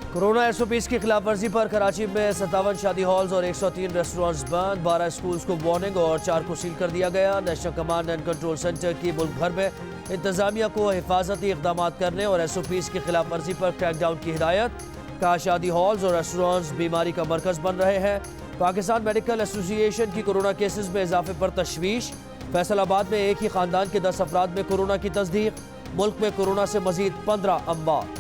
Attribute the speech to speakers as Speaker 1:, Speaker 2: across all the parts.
Speaker 1: Corona SOPs की खिलाफ वर्जी पर कराची में 57 शादी हॉल्स और 103 रेस्टोरेंट्स बंद, 12 स्कूल्स को वार्निंग और 4 को सील कर दिया गया। National command and control centre की मुल्क भर में इंतजामिया को हिफाजती इकदाम करने और SOPs की खिलाफ वर्जी पर क्रैकडाउन की हिदायत। कहा शादी हॉल्स और रेस्टोरेंट्स बीमारी का मरकज बन रहे हैं। पाकिस्तान मेडिकल एसोसिएशन की कोरोना केसेस में इजाफे पर तशवीश। फैसलाबाद में एक ही खानदान के 10 अफराद में कोरोना की तस्दीक। मुल्क में कोरोना से मजीद 15 अमवात।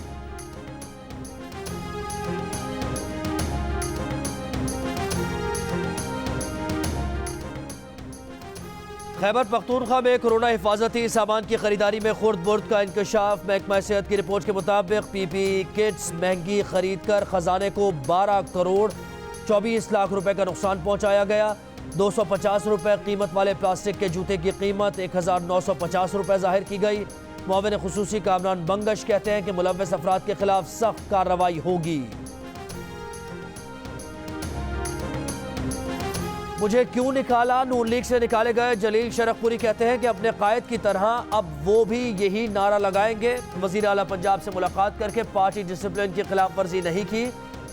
Speaker 1: खैबर पख्तूनख्वा में कोरोना हिफाजती सामान की खरीदारी में खुर्द बुर्द का इंकशाफ। महकमा सेहत की रिपोर्ट के मुताबिक PPE किट्स महंगी खरीद कर खजाने को 12 करोड़ 24 लाख रुपए का नुकसान पहुंचाया गया। 250 रुपए कीमत वाले प्लास्टिक के जूते की कीमत 1950 रुपए जाहिर की गई। मुआविन खुसूसी कामरान बंगश कहते हैं कि मुलव्वस अफराद के खिलाफ सख्त कार्रवाई होगी। मुझे क्यों निकाला, नून लीग से निकाले गए जलील शरफपुरी कहते हैं कि अपने कायद की तरह अब वो भी यही नारा लगाएंगे। वजीर आला पंजाब से मुलाकात करके पार्टी डिसिप्लिन की खिलाफ वर्जी नहीं की।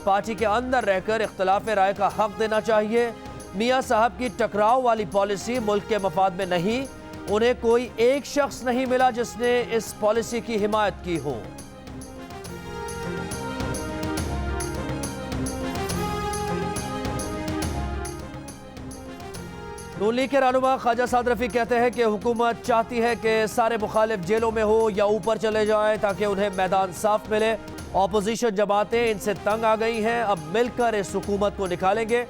Speaker 1: पार्टी के अंदर रहकर इख्तलाफ राय का हक देना चाहिए। मियाँ साहब की टकराव वाली पॉलिसी मुल्क के मफाद में नहीं। उन्हें कोई एक शख्स नहीं मिला जिसने इस पॉलिसी की हिमायत की हो। नून लीग के रहनुमा ख्वाजा साद रफीक कहते हैं कि हुकूमत चाहती है कि सारे मुखालिफ जेलों में हो या ऊपर चले जाएं ताकि उन्हें मैदान साफ मिले। ऑपोजिशन जमातें इनसे तंग आ गई हैं, अब मिलकर इस हुकूमत को निकालेंगे।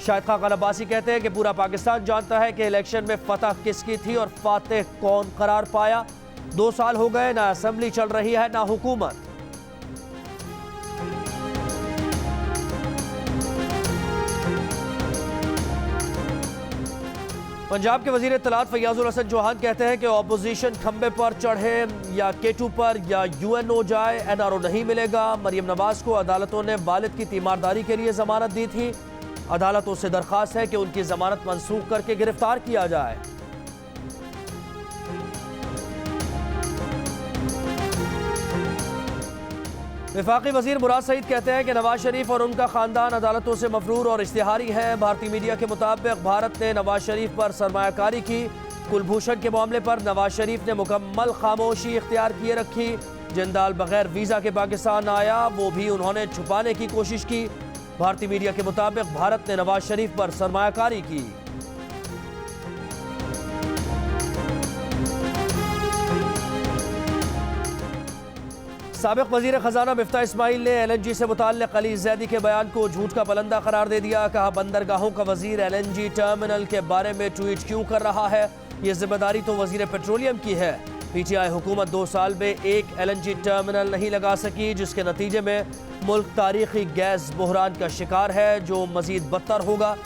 Speaker 1: शाहिद खान अब्बासी कहते हैं कि पूरा पाकिस्तान जानता है कि इलेक्शन में फतह किसकी थी और फातेह कौन करार पाया। 2 साल हो गए, ना असेंबली चल रही है ना हुकूमत। पंजाब के वजीर इत्तलात फैयाजुल हसन चौहान कहते हैं कि ऑपोजिशन खंबे पर चढ़े या केटू पर या UNO जाए, NRO नहीं मिलेगा। मरियम नवाज को अदालतों ने वालिद की तीमारदारी के लिए जमानत दी थी। अदालतों से दरख्वास्त है कि उनकी जमानत मंसूख करके गिरफ्तार किया जाए। वफाकी वजीर मुराद सईद कहते हैं कि नवाज शरीफ और उनका खानदान अदालतों से मफरूर और इश्तिहारी है। भारतीय मीडिया के मुताबिक भारत ने नवाज शरीफ पर सरमायाकारी की। कुलभूषण के मामले पर नवाज शरीफ ने मुकम्मल खामोशी इख्तियार किए रखी। जिंदाल बगैर वीजा के पाकिस्तान आया, वो भी उन्होंने छुपाने की कोशिश की। भारतीय मीडिया के मुताबिक भारत ने नवाज शरीफ पर सरमायाकारी की। साबिक वजीर खजाना मिफ्ता इस्माइल ने LNG से मुताल्लिक अली जैदी के बयान को झूठ का पलंदा करार दे दिया। कहा बंदरगाहों का वजीर LNG टर्मिनल के बारे में ट्वीट क्यों कर रहा है, ये जिम्मेदारी तो वजीर पेट्रोलियम की है। PTI हुकूमत 2 साल में एक LNG टर्मिनल नहीं लगा सकी, जिसके नतीजे में मुल्क तारीखी गैस बहरान का शिकार है जो मजीद बदतर होगा।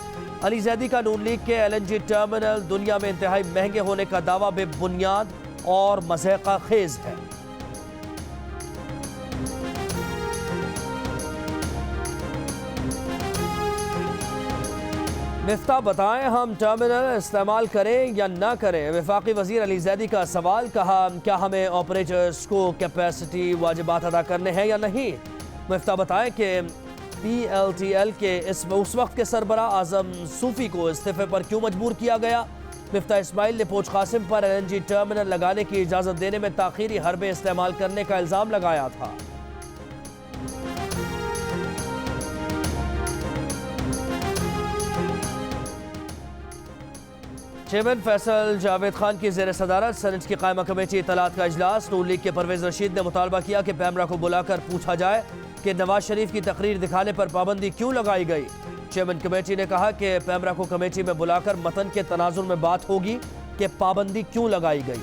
Speaker 1: अली जैदी का नून लीग के LNG टर्मिनल दुनिया में इंतहाई महंगे होने का दावा बेबुनियाद और मज़ाक़ खेज है। मिफ्ता बताएं हम टर्मिनल इस्तेमाल करें या ना करें। वफाकी वजीर अली जैदी का सवाल। कहा क्या हमें ऑपरेटर्स को कैपेसिटी वाजिबात अदा करने हैं या नहीं। मिफ्ता बताएं कि PLTL के उस वक्त के सरबरा आजम सूफी को इस्तीफे पर क्यों मजबूर किया गया। मिफ्ता इस्माइल ने पोच कासिम पर LNG टर्मिनल लगाने की इजाज़त देने में ताख़ीरी हरबे इस्तेमाल करने का इल्ज़ाम लगाया था। चेयरमैन फैसल जावेद खान की ज़ेर सदारत सेनेट की कायमा कमेटी इत्तलात का इजलास। नून लीग के परवेज रशीद ने मुतालबा किया कि पैमरा को बुलाकर पूछा जाए कि नवाज शरीफ की तकरीर दिखाने पर पाबंदी क्यों लगाई गई। चेयरमैन कमेटी ने कहा कि पैमरा को कमेटी में बुलाकर मतन के तनाजुर में बात होगी कि पाबंदी क्यों लगाई गई।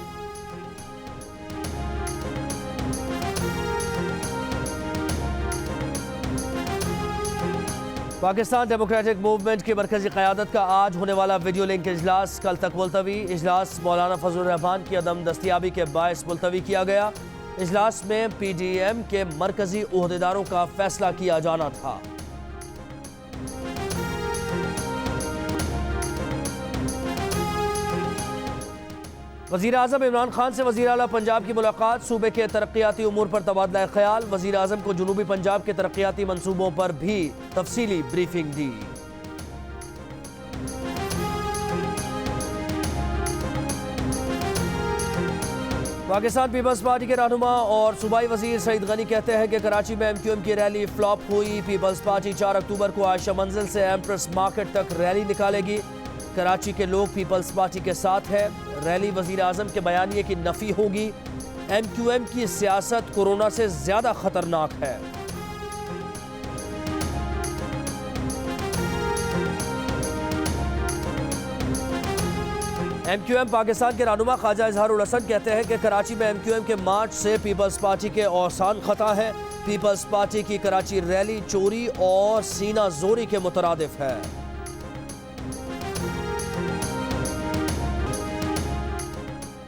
Speaker 1: पाकिस्तान डेमोक्रेटिक मूवमेंट की मरकजी क़यादत का आज होने वाला वीडियो लिंक इजलास कल तक मुलतवी। इजलास मौलाना फजल रहमान की अदम दस्तियाबी के बायस मुलतवी किया गया। इजलास में PDM के मरकजी ओहदेदारों का फैसला किया जाना था। वज़ीर आज़म इमरान खान से वज़ीर आला पंजाब की मुलाकात, सूबे के तरक्याती उमूर पर तबादला ख्याल। वज़ीर आज़म को जनूबी पंजाब के तरक्याती मनसूबों पर भी तफसीली ब्रीफिंग दी। पाकिस्तान पीपल्स पार्टी के रहनुमा और सूबाई वज़ीर सईद गनी कहते हैं कि कराची में MQM की रैली फ्लॉप हुई। पीपल्स पार्टी 4 अक्टूबर को आयशा मंजिल से एम्प्रेस मार्केट तक रैली निकालेगी। कराची के लोग पीपल्स पार्टी के साथ है। रैली वज़ीर आज़म के बयानिए की नफ़ी होगी। MQM की सियासत कोरोना से ज़्यादा खतरनाक है। MQM पाकिस्तान के रहनुमा ख्वाजा इजहारुल हसन कहते हैं कि कराची में MQM के मार्च से पीपल्स पार्टी के औसान खता है। पीपल्स पार्टी की कराची रैली चोरी और सीना जोरी के मुतरादिफ है।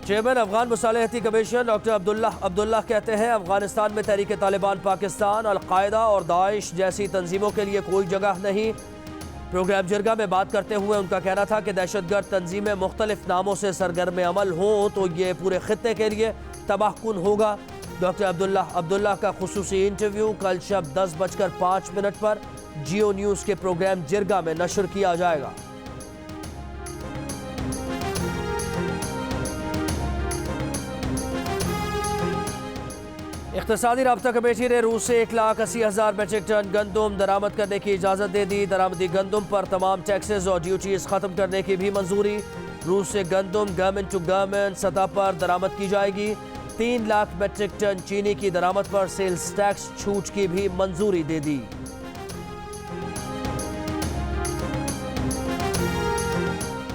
Speaker 1: चेयरमैन अफगान मुसालहती कमीशन डॉक्टर अब्दुल्लाह कहते हैं अफगानिस्तान में तहरीक तालिबान पाकिस्तान, अलकायदा और दाइश जैसी तंजीमों के लिए कोई जगह नहीं। प्रोग्राम जिरगा में बात करते हुए उनका कहना था कि दहशतगर्द तंजीमें मुख्तलिफ नामों से सरगर्म अमल हों तो ये पूरे खित्ते के लिए तबाहकुन होगा। डॉक्टर अब्दुल्लाह का खुसूसी इंटरव्यू कल शब 10:05 पर जियो न्यूज़ के प्रोग्राम जिरगा में नशर किया जाएगा। इक़्तिसादी राब्ता कमेटी ने रूस से 1,80,000 मेट्रिक टन गंदम दरामद करने की इजाज़त दे दी। दरामदी गंदम पर तमाम टैक्सेस और ड्यूटीज ख़त्म करने की भी मंजूरी। रूस से गंदम गवर्नमेंट टू गवर्नमेंट सतह पर दरामद की जाएगी। 3 लाख मेट्रिक टन चीनी की दरामद पर सेल्स टैक्स छूट की भी मंजूरी दे दी।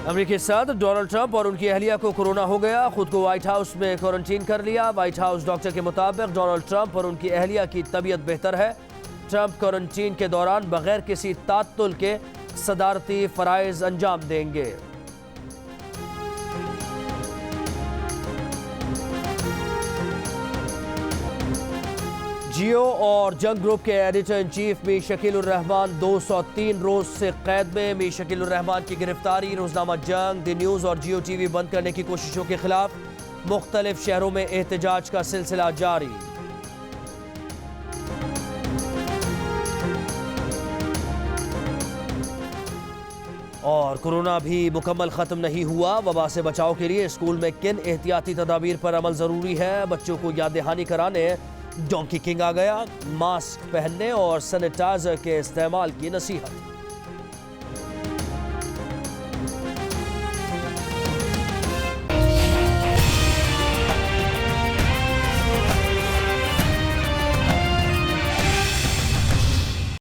Speaker 1: अमेरिकी सदर डोनाल्ड ट्रंप और उनकी अहलिया को कोरोना हो गया। खुद को व्हाइट हाउस में क्वारंटीन कर लिया। व्हाइट हाउस डॉक्टर के मुताबिक डोनाल्ड ट्रंप और उनकी अहलिया की तबीयत बेहतर है। ट्रंप क्वारंटीन के दौरान बगैर किसी तात्तुल के सदारती फराइज अंजाम देंगे। जियो और जंग ग्रुप के editor in chief Mir Shakeel उर रहमान 203 रोज से कैद में। मीर शकील उर रहमान की गिरफ्तारी, रोजनामा जंग, द न्यूज़ और जियो TV बंद करने की कोशिशों के खिलाफ मुख्तलिफ शहरों में एहतजाज का सिलसिला जारी। और कोरोना भी मुकम्मल ख़त्म नहीं हुआ। वबा से बचाव के लिए स्कूल में किन एहतियाती तदाबीर पर अमल ज़रूरी है, बच्चों को याद दहानी कराने डोंकी किंग आ गया। मास्क पहनने और सैनिटाइजर के इस्तेमाल की नसीहत।